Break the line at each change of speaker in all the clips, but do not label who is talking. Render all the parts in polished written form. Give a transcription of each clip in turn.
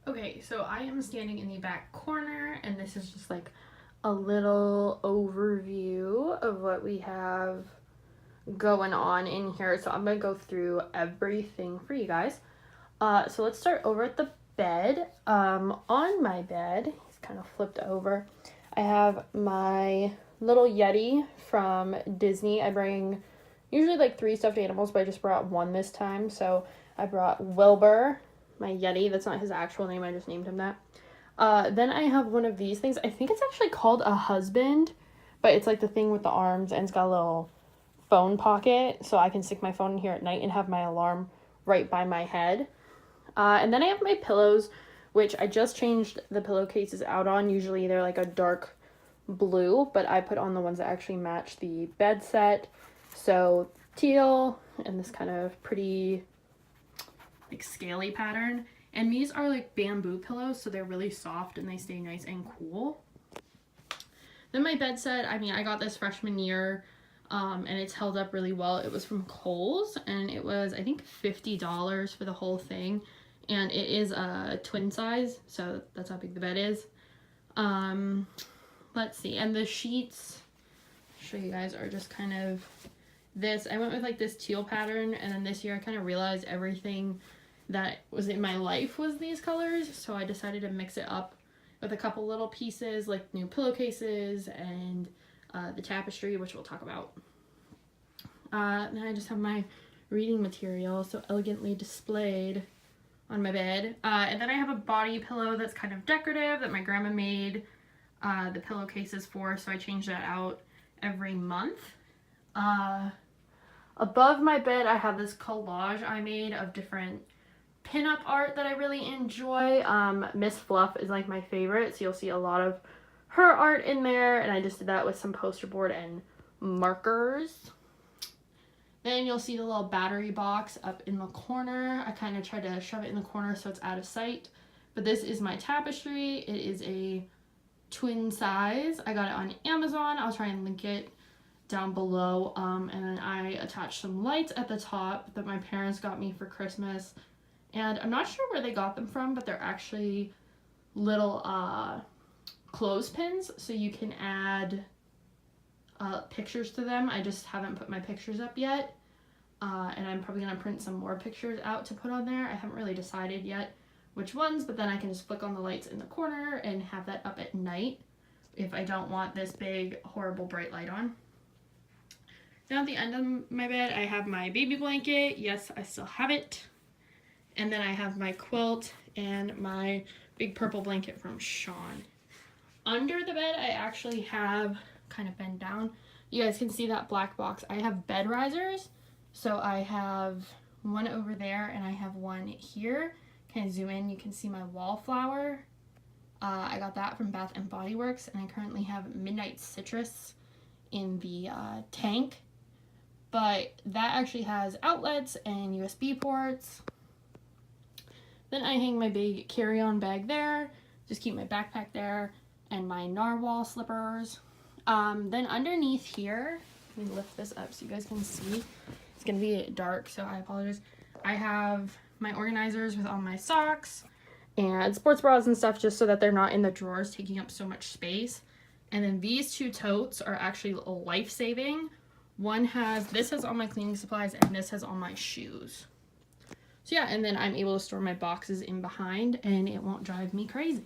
Okay, so I am standing in the back corner, and this is just like a little overview of what we have going on in here. So I'm gonna go through everything for you guys. So let's start over at the bed. On my bed, he's kind of flipped over. I have my little Yeti from Disney. I bring usually like 3 stuffed animals, but I just brought one this time. So I brought Wilbur, my Yeti. That's not his actual name. I just named him that. Then I have one of these things. I think it's actually called a husband, but it's like the thing with the arms, and it's got a little phone pocket, so I can stick my phone in here at night and have my alarm right by my head. And then I have my pillows, which I just changed the pillowcases out on. Usually they're like a dark blue, but I put on the ones that actually match the bed set. So teal and this kind of pretty like scaly pattern. And these are like bamboo pillows, so they're really soft and they stay nice and cool. Then my bed set, I mean, I got this freshman year, and it's held up really well. It was from Kohl's, and it was, I think, $50 for the whole thing. And it is a twin size, so that's how big the bed is. Let's see, and the sheets, I'll show you guys, are just kind of this. I went with like this teal pattern, and then this year I kind of realized everything that was in my life was these colors, so I decided to mix it up with a couple little pieces like new pillowcases and the tapestry, which we'll talk about. Then I just have my reading material so elegantly displayed on my bed. And then I have a body pillow that's kind of decorative that my grandma made the pillowcases for, so I change that out every month. Above my bed, I have this collage I made of different pinup art that I really enjoy. Miss Fluff is like my favorite, so you'll see a lot of her art in there, and I just did that with some poster board and markers. Then you'll see the little battery box up in the corner. I kind of tried to shove it in the corner so it's out of sight, but this is my tapestry. It is a twin size. I got it on Amazon. I'll try and link it down below. And then I attached some lights at the top that my parents got me for Christmas. And I'm not sure where they got them from, but they're actually little clothespins, so you can add pictures to them. I just haven't put my pictures up yet. And I'm probably going to print some more pictures out to put on there. I haven't really decided yet which ones, but then I can just flick on the lights in the corner and have that up at night if I don't want this big, horrible bright light on. Down at the end of my bed, I have my baby blanket. Yes, I still have it. And then I have my quilt and my big purple blanket from Sean. Under the bed, I actually have, kind of bent down, you guys can see that black box. I have bed risers. So I have one over there and I have one here. Can I zoom in? You can see my wallflower. I got that from Bath and Body Works, and I currently have Midnight Citrus in the tank. But that actually has outlets and USB ports. Then I hang my big carry-on bag there, just keep my backpack there, and my narwhal slippers. Then underneath here, let me lift this up so you guys can see. It's gonna be dark, so I apologize. I have my organizers with all my socks and sports bras and stuff, just so that they're not in the drawers taking up so much space. And then these 2 totes are actually life-saving. This has all my cleaning supplies, and this has all my shoes. So yeah, and then I'm able to store my boxes in behind, and it won't drive me crazy.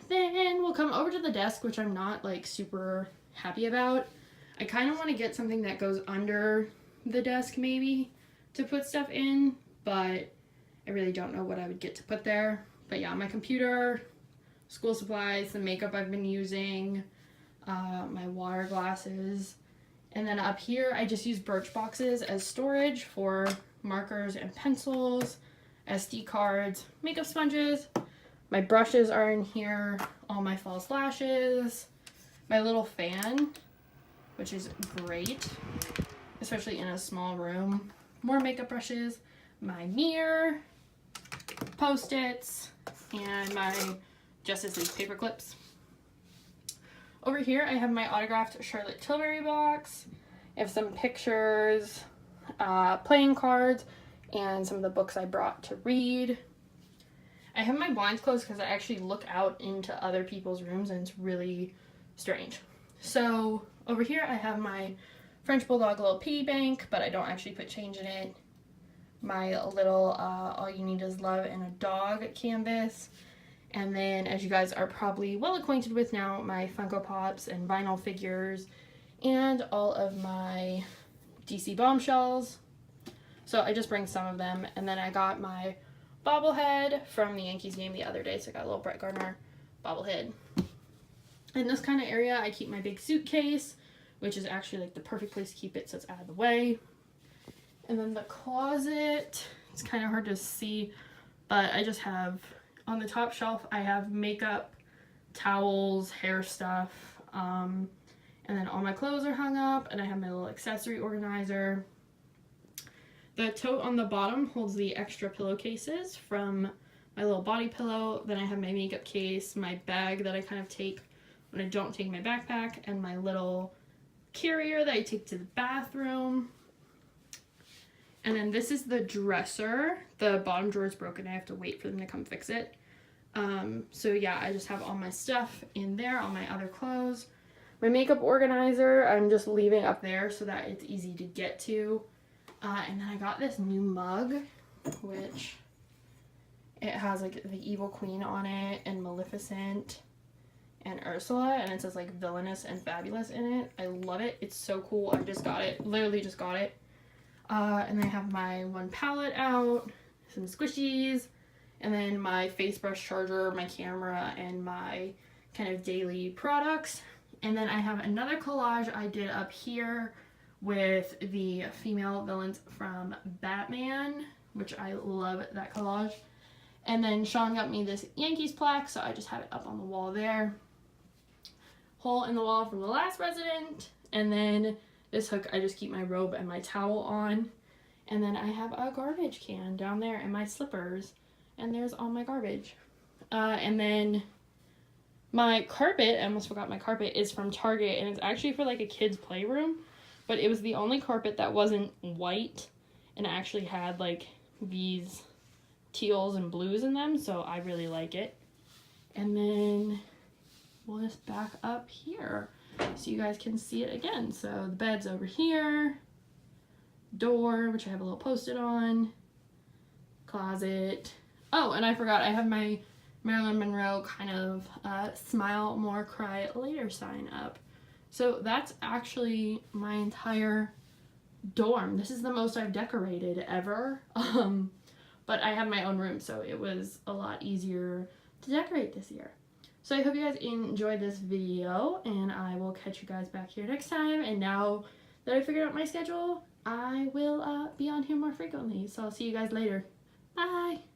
Then we'll come over to the desk, which I'm not like super happy about. I kind of want to get something that goes under the desk maybe to put stuff in, but I really don't know what I would get to put there. But yeah, my computer, school supplies, the makeup I've been using, my water glasses. And then up here, I just use birch boxes as storage for markers and pencils, SD cards, makeup sponges. My brushes are in here, all my false lashes, my little fan, which is great, especially in a small room. More makeup brushes, my mirror, Post-its, and my Justice League paper clips. Over here, I have my autographed Charlotte Tilbury box. I have some pictures, playing cards, and some of the books I brought to read. I have my blinds closed because I actually look out into other people's rooms and it's really strange. So over here I have my French Bulldog little piggy bank, but I don't actually put change in it. My little All You Need Is Love and a Dog canvas. And then, as you guys are probably well acquainted with now, my Funko Pops and vinyl figures and all of my DC bombshells. So I just bring some of them. And then I got my bobblehead from the Yankees game the other day. So I got a little Brett Gardner bobblehead. In this kind of area, I keep my big suitcase, which is actually like the perfect place to keep it so it's out of the way. And then the closet, it's kind of hard to see, but I just have, on the top shelf, I have makeup, towels, hair stuff, and then all my clothes are hung up, and I have my little accessory organizer. The tote on the bottom holds the extra pillowcases from my little body pillow. Then I have my makeup case, my bag that I kind of take when I don't take my backpack, and my little carrier that I take to the bathroom. And then this is the dresser. The bottom drawer is broken. I have to wait for them to come fix it. So yeah, I just have all my stuff in there, all my other clothes. My makeup organizer, I'm just leaving up there so that it's easy to get to. And then I got this new mug, which it has like the Evil Queen on it and Maleficent and Ursula, and it says like villainous and fabulous in it. I love it. It's so cool. I just got it. Literally just got it. And then I have my one palette out, some squishies, and then my face brush charger, my camera, and my kind of daily products. And then I have another collage I did up here with the female villains from Batman, which I love that collage. And then Sean got me this Yankees plaque, so I just have it up on the wall there. Hole in the wall from the last resident. And then this hook, I just keep my robe and my towel on. And then I have a garbage can down there and my slippers. And there's all my garbage. And then my carpet, I almost forgot my carpet, is from Target. And it's actually for like a kid's playroom. But it was the only carpet that wasn't white. And it actually had like these teals and blues in them. So I really like it. And then we'll just back up here so you guys can see it again. So the bed's over here, door, which I have a little post-it on, closet. Oh, and I forgot, I have my Marilyn Monroe kind of smile more, cry later sign up. So that's actually my entire dorm. This is the most I've decorated ever. But I have my own room, so it was a lot easier to decorate this year. So I hope you guys enjoyed this video, and I will catch you guys back here next time. And now that I figured out my schedule, I will be on here more frequently. So I'll see you guys later. Bye!